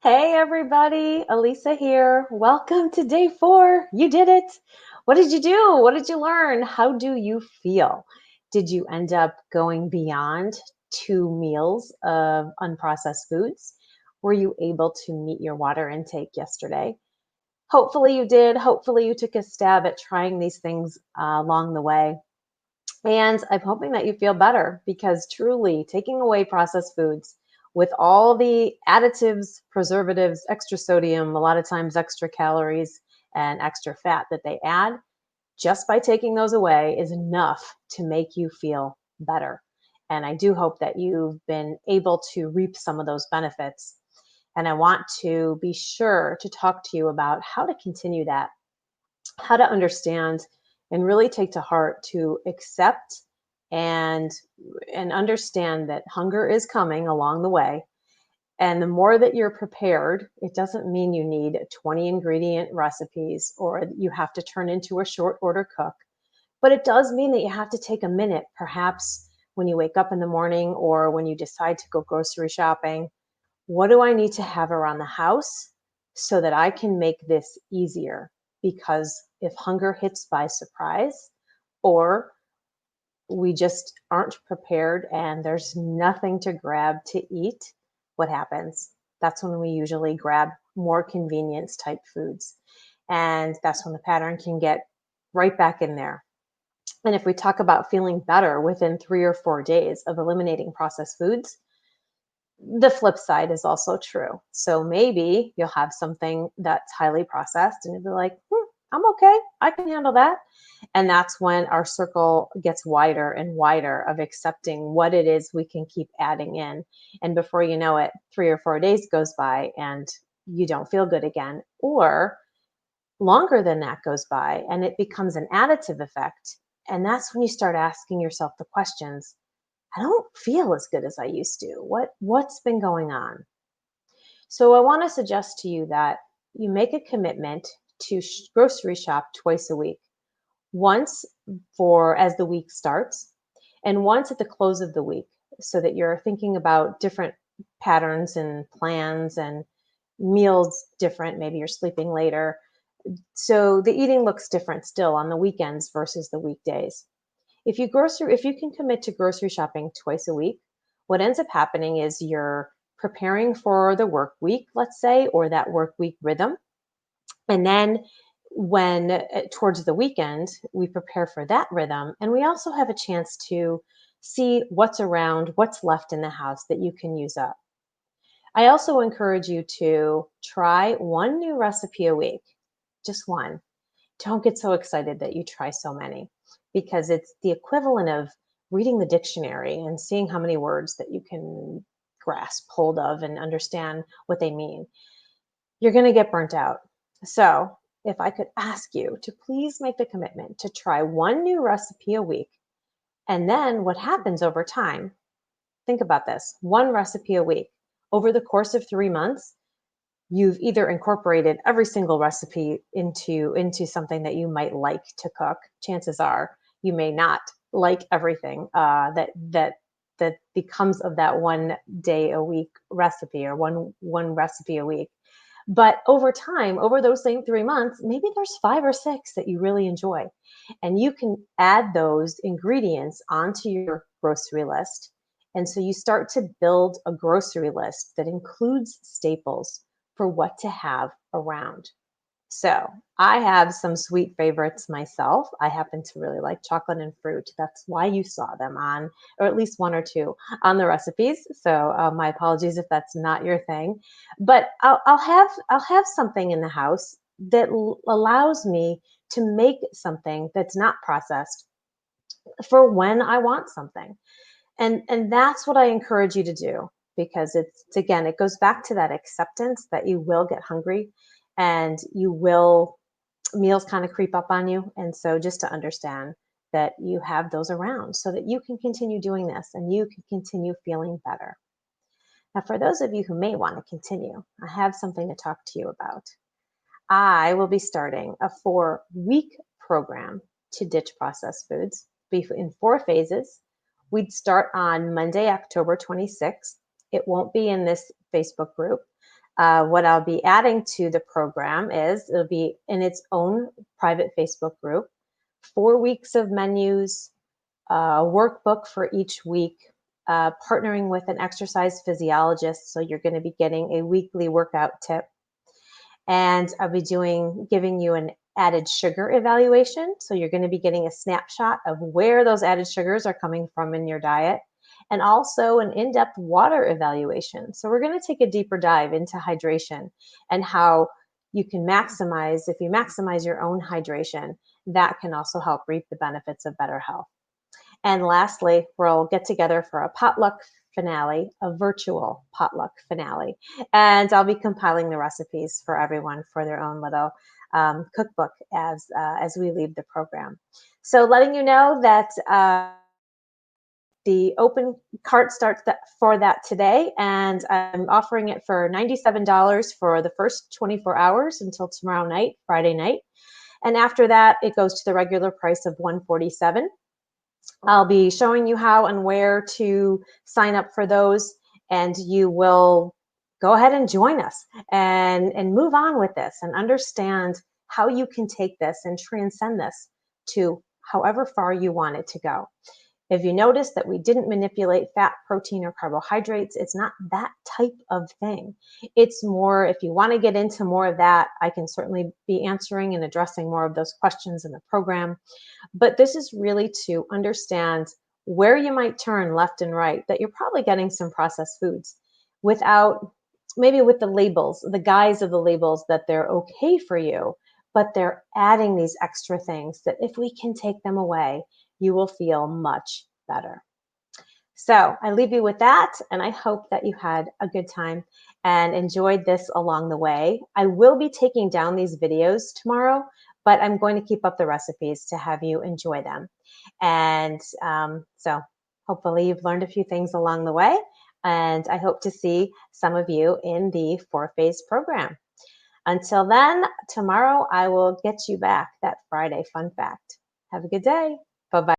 Hey everybody, Elisa here. Welcome to day 4. You did it. What did you do? What did you learn? How do you feel? Did you end up going beyond 2 meals of unprocessed foods? Were you able to meet your water intake yesterday? Hopefully you did. Hopefully you took a stab at trying these things along the way. And I'm hoping that you feel better because truly taking away processed foods with all the additives, preservatives, extra sodium, a lot of times extra calories and extra fat that they add, just by taking those away is enough to make you feel better. And I do hope that you've been able to reap some of those benefits. And I want to be sure to talk to you about how to continue that, how to understand and really take to heart to accept and understand that hunger is coming along the way. And the more that you're prepared, it doesn't mean you need 20 ingredient recipes or you have to turn into a short order cook, but it does mean that you have to take a minute, perhaps when you wake up in the morning or when you decide to go grocery shopping. What do I need to have around the house so that I can make this easier? Because if hunger hits by surprise, or we just aren't prepared and there's nothing to grab to eat, what happens? That's when we usually grab more convenience type foods. And that's when the pattern can get right back in there. And if we talk about feeling better within 3 or 4 days of eliminating processed foods, the flip side is also true. So maybe you'll have something that's highly processed and you'll be like, I'm okay. I can handle that. And that's when our circle gets wider and wider of accepting what it is we can keep adding in. And before you know it, 3 or 4 days goes by and you don't feel good again. Or longer than that goes by and it becomes an additive effect. And that's when you start asking yourself the questions. I don't feel as good as I used to. What's been going on? So I want to suggest to you that you make a commitment to grocery shop twice a week. Once for as the week starts and once at the close of the week so that you're thinking about different patterns and plans and meals different. Maybe you're sleeping later. So the eating looks different still on the weekends versus the weekdays. If you can commit to grocery shopping twice a week, what ends up happening is you're preparing for the work week, let's say, or that work week rhythm. And then when towards the weekend, we prepare for that rhythm. And we also have a chance to see what's around, what's left in the house that you can use up. I also encourage you to try one new recipe a week, just one. Don't get so excited that you try so many because it's the equivalent of reading the dictionary and seeing how many words that you can grasp hold of and understand what they mean. You're going to get burnt out. So, if I could ask you to please make the commitment to try one new recipe a week, and then what happens over time, think about this, one recipe a week. Over the course of 3 months, you've either incorporated every single recipe into something that you might like to cook. Chances are you may not like everything that becomes of that 1 day a week recipe or one recipe a week. But over time, over those same 3 months, maybe there's 5 or 6 that you really enjoy, and you can add those ingredients onto your grocery list. And so you start to build a grocery list that includes staples for what to have around. So I have some sweet favorites myself. I happen to really like chocolate and fruit. That's why you saw them on, or at least 1 or 2 on the recipes. So my apologies if that's not your thing. But I'll have something in the house that allows me to make something that's not processed for when I want something. And that's what I encourage you to do because it's again, it goes back to that acceptance that you will get hungry and you will meals kind of creep up on you. And so just to understand that you have those around so that you can continue doing this and you can continue feeling better. Now, for those of you who may want to continue, I have something to talk to you about. I will be starting a 4-week program to ditch processed foods in 4 phases. We'd start on Monday, October 26th. It won't be in this Facebook group. What I'll be adding to the program is it'll be in its own private Facebook group, 4 weeks of menus, a workbook for each week, partnering with an exercise physiologist. So you're going to be getting a weekly workout tip. And I'll be giving you an added sugar evaluation. So you're going to be getting a snapshot of where those added sugars are coming from in your diet, and also an in-depth water evaluation. So we're going to take a deeper dive into hydration and how you can maximize, if you maximize your own hydration, that can also help reap the benefits of better health. And lastly, we'll get together for a potluck finale, a virtual potluck finale. And I'll be compiling the recipes for everyone for their own little cookbook as we leave the program. So letting you know that the open cart starts for that today, and I'm offering it for $97 for the first 24 hours until tomorrow night, Friday night. And after that, it goes to the regular price of $147. I'll be showing you how and where to sign up for those, and you will go ahead and join us and move on with this and understand how you can take this and transcend this to however far you want it to go. If you notice that we didn't manipulate fat, protein, or carbohydrates, it's not that type of thing. It's more, if you want to get into more of that, I can certainly be answering and addressing more of those questions in the program. But this is really to understand where you might turn left and right, that you're probably getting some processed foods without, maybe with the labels, the guise of the labels that they're okay for you, but they're adding these extra things that if we can take them away, you will feel much better. So I leave you with that, and I hope that you had a good time and enjoyed this along the way. I will be taking down these videos tomorrow, but I'm going to keep up the recipes to have you enjoy them. And so hopefully you've learned a few things along the way, and I hope to see some of you in the 4-phase program. Until then, tomorrow I will get you back that Friday fun fact. Have a good day. Bye-bye.